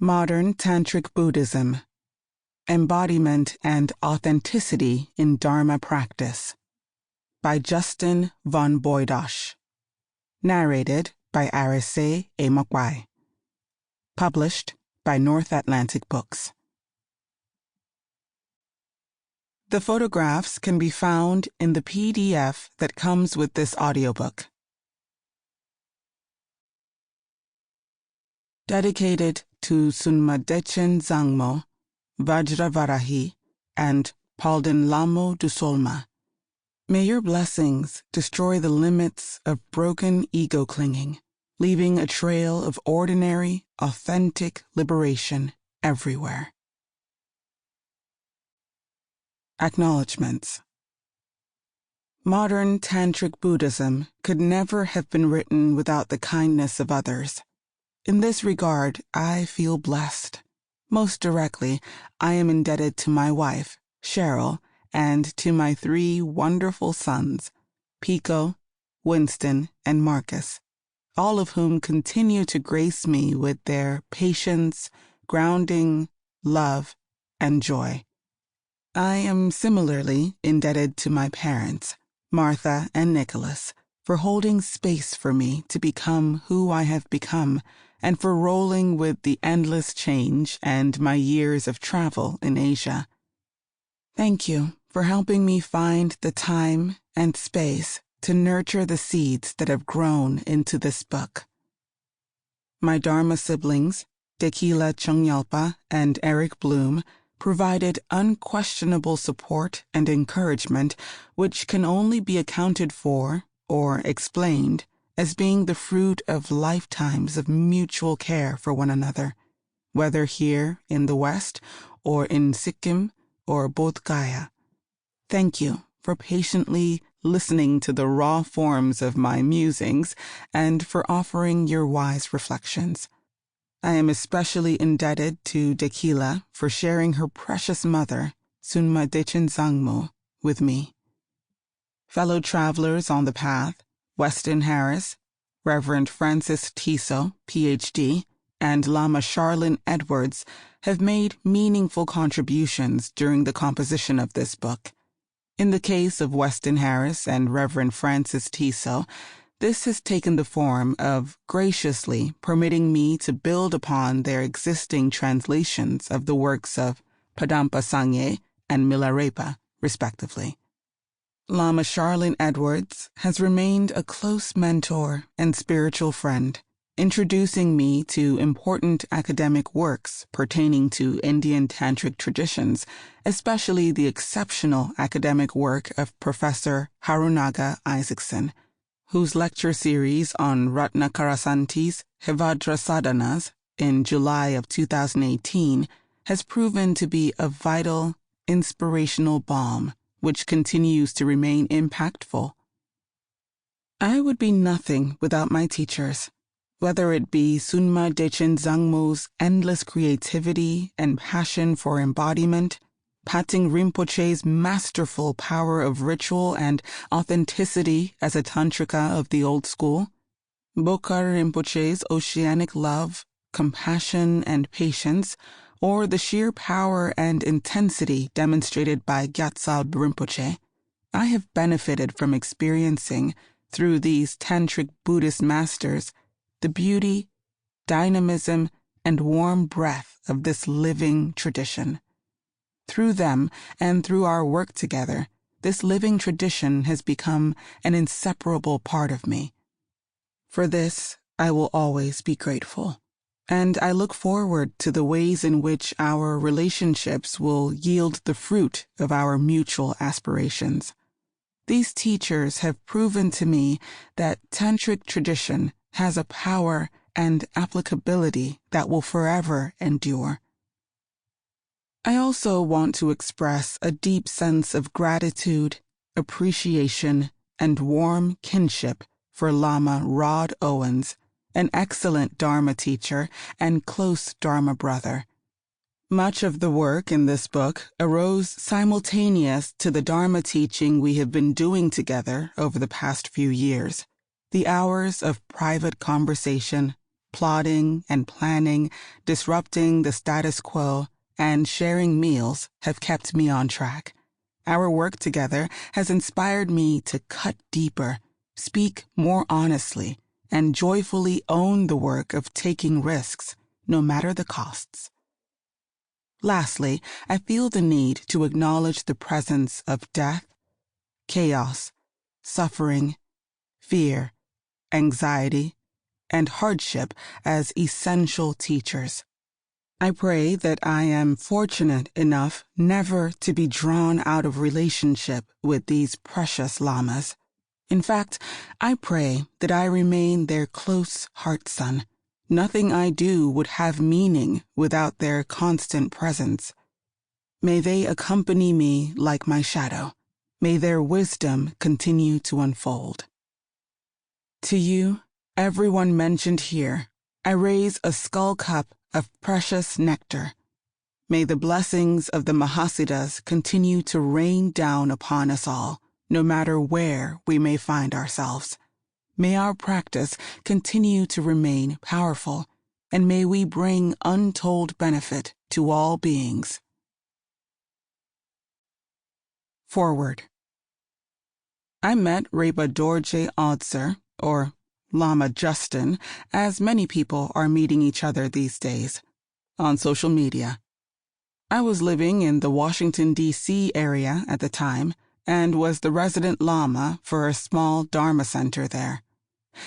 Modern Tantric Buddhism, Embodiment and Authenticity in Dharma Practice by Justin von Bujdoss. Narrated by Emokpae. Published by North Atlantic Books. The photographs can be found in the PDF that comes with this audiobook. Dedicated to Sunma Dechen Zangmo, Vajravarahi, and Palden Lamo Dusolma. May your blessings destroy the limits of broken ego clinging, leaving a trail of ordinary, authentic liberation everywhere. Acknowledgements. Modern Tantric Buddhism could never have been written without the kindness of others. In this regard, I feel blessed. Most directly, I am indebted to my wife, Cheryl, and to my 3 wonderful sons, Pico, Winston, and Marcus, all of whom continue to grace me with their patience, grounding, love, and joy. I am similarly indebted to my parents, Martha and Nicholas, for holding space for me to become who I have become, and for rolling with the endless change and my years of travel in Asia. Thank you for helping me find the time and space to nurture the seeds that have grown into this book. My Dharma siblings, Tequila Chongyalpa and Eric Bloom, provided unquestionable support and encouragement, which can only be accounted for or explained as being the fruit of lifetimes of mutual care for one another, whether here in the West or in Sikkim or Bodh Gaya. Thank you for patiently listening to the raw forms of my musings and for offering your wise reflections. I am especially indebted to Tequila for sharing her precious mother, Sunma Dechen Zangmo, with me. Fellow travelers on the path, Weston Harris, Reverend Francis Tiso, Ph.D., and Lama Charlene Edwards have made meaningful contributions during the composition of this book. In the case of Weston Harris and Reverend Francis Tiso, this has taken the form of graciously permitting me to build upon their existing translations of the works of Padampa Sangye and Milarepa, respectively. Lama Charlene Edwards has remained a close mentor and spiritual friend, introducing me to important academic works pertaining to Indian Tantric traditions, especially the exceptional academic work of Professor Harunaga Isaacson, whose lecture series on Ratnakarasanti's Hevajra Sadhanas in July of 2018 has proven to be a vital, inspirational balm which continues to remain impactful. I would be nothing without my teachers, whether it be Sunma Dechen Zangmo's endless creativity and passion for embodiment, Pating Rinpoche's masterful power of ritual and authenticity as a tantrika of the old school, Bokar Rinpoche's oceanic love, compassion, and patience, or the sheer power and intensity demonstrated by Gyatso Rinpoche. I have benefited from experiencing, through these Tantric Buddhist masters, the beauty, dynamism, and warm breath of this living tradition. Through them and through our work together, this living tradition has become an inseparable part of me. For this, I will always be grateful, and I look forward to the ways in which our relationships will yield the fruit of our mutual aspirations. These teachers have proven to me that Tantric tradition has a power and applicability that will forever endure. I also want to express a deep sense of gratitude, appreciation, and warm kinship for Lama Rod Owens, an excellent Dharma teacher and close Dharma brother. Much of the work in this book arose simultaneous to the Dharma teaching we have been doing together over the past few years. The hours of private conversation, plotting and planning, disrupting the status quo, and sharing meals have kept me on track. Our work together has inspired me to cut deeper, speak more honestly, and joyfully own the work of taking risks, no matter the costs. Lastly, I feel the need to acknowledge the presence of death, chaos, suffering, fear, anxiety, and hardship as essential teachers. I pray that I am fortunate enough never to be drawn out of relationship with these precious lamas. In fact, I pray that I remain their close heart son. Nothing I do would have meaning without their constant presence. May they accompany me like my shadow. May their wisdom continue to unfold. To you, everyone mentioned here, I raise a skull cup of precious nectar. May the blessings of the Mahasiddhas continue to rain down upon us all, no matter where we may find ourselves. May our practice continue to remain powerful, and may we bring untold benefit to all beings. Forward. I met Reba Dorje Odser, or Lama Justin, as many people are meeting each other these days, on social media. I was living in the Washington, D.C. area at the time and was the resident Lama for a small Dharma center there.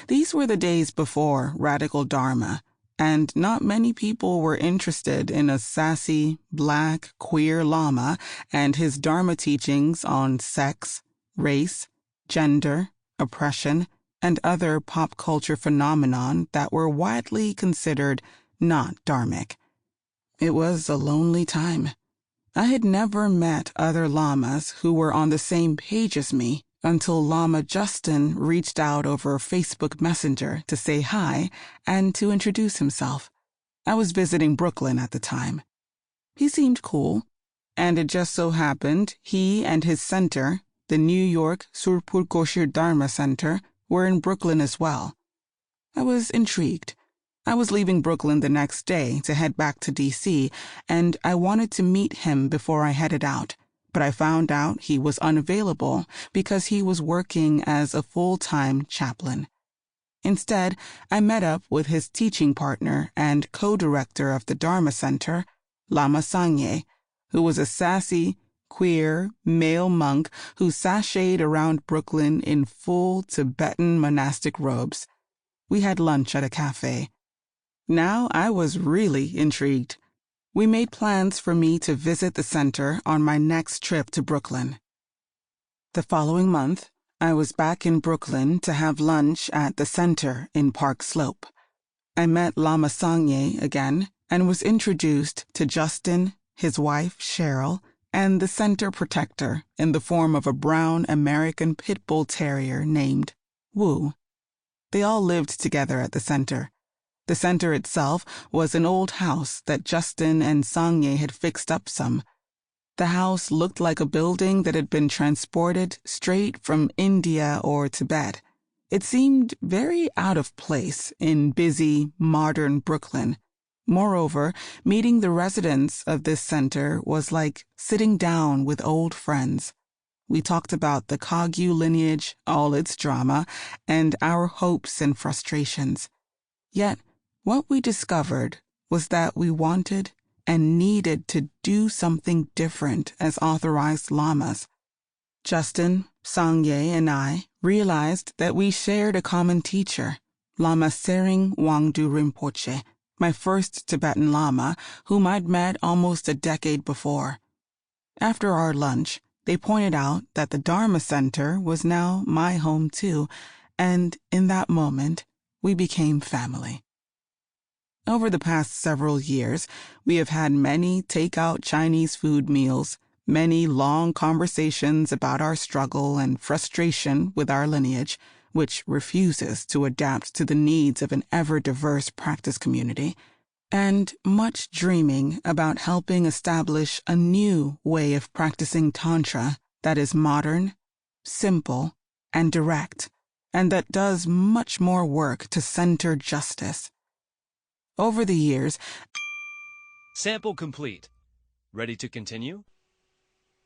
These were the days before radical Dharma, and not many people were interested in a sassy, black, queer Lama and his Dharma teachings on sex, race, gender, oppression, and other pop culture phenomenon that were widely considered not dharmic. It was a lonely time. I had never met other lamas who were on the same page as me until Lama Justin reached out over Facebook Messenger to say hi and to introduce himself. I was visiting Brooklyn at the time. He seemed cool, and it just so happened he and his center, the New York Surpur Koshir Dharma Center, were in Brooklyn as well. I was intrigued. I was leaving Brooklyn the next day to head back to D.C., and I wanted to meet him before I headed out, but I found out he was unavailable because he was working as a full-time chaplain. Instead, I met up with his teaching partner and co-director of the Dharma Center, Lama Sangye, who was a sassy, queer, male monk who sashayed around Brooklyn in full Tibetan monastic robes. We had lunch at a cafe. Now I was really intrigued. We made plans for me to visit the center on my next trip to Brooklyn. The following month, I was back in Brooklyn to have lunch at the center in Park Slope. I met Lama Sangye again and was introduced to Justin, his wife Cheryl, and the center protector in the form of a brown American pit bull terrier named Wu. They all lived together at the center. The center itself was an old house that Justin and Sangye had fixed up some. The house looked like a building that had been transported straight from India or Tibet. It seemed very out of place in busy, modern Brooklyn. Moreover, meeting the residents of this center was like sitting down with old friends. We talked about the Kagyu lineage, all its drama, and our hopes and frustrations. Yet, what we discovered was that we wanted and needed to do something different as authorized lamas. Justin, Sangye, and I realized that we shared a common teacher, Lama Sering Wangdu Rinpoche, my first Tibetan Lama, whom I'd met almost a decade before. After our lunch, they pointed out that the Dharma Center was now my home too, and in that moment, we became family. Over the past several years, we have had many take-out Chinese food meals, many long conversations about our struggle and frustration with our lineage, which refuses to adapt to the needs of an ever-diverse practice community, and much dreaming about helping establish a new way of practicing Tantra that is modern, simple, and direct, and that does much more work to center justice. Over the years, Sample complete. Ready to continue?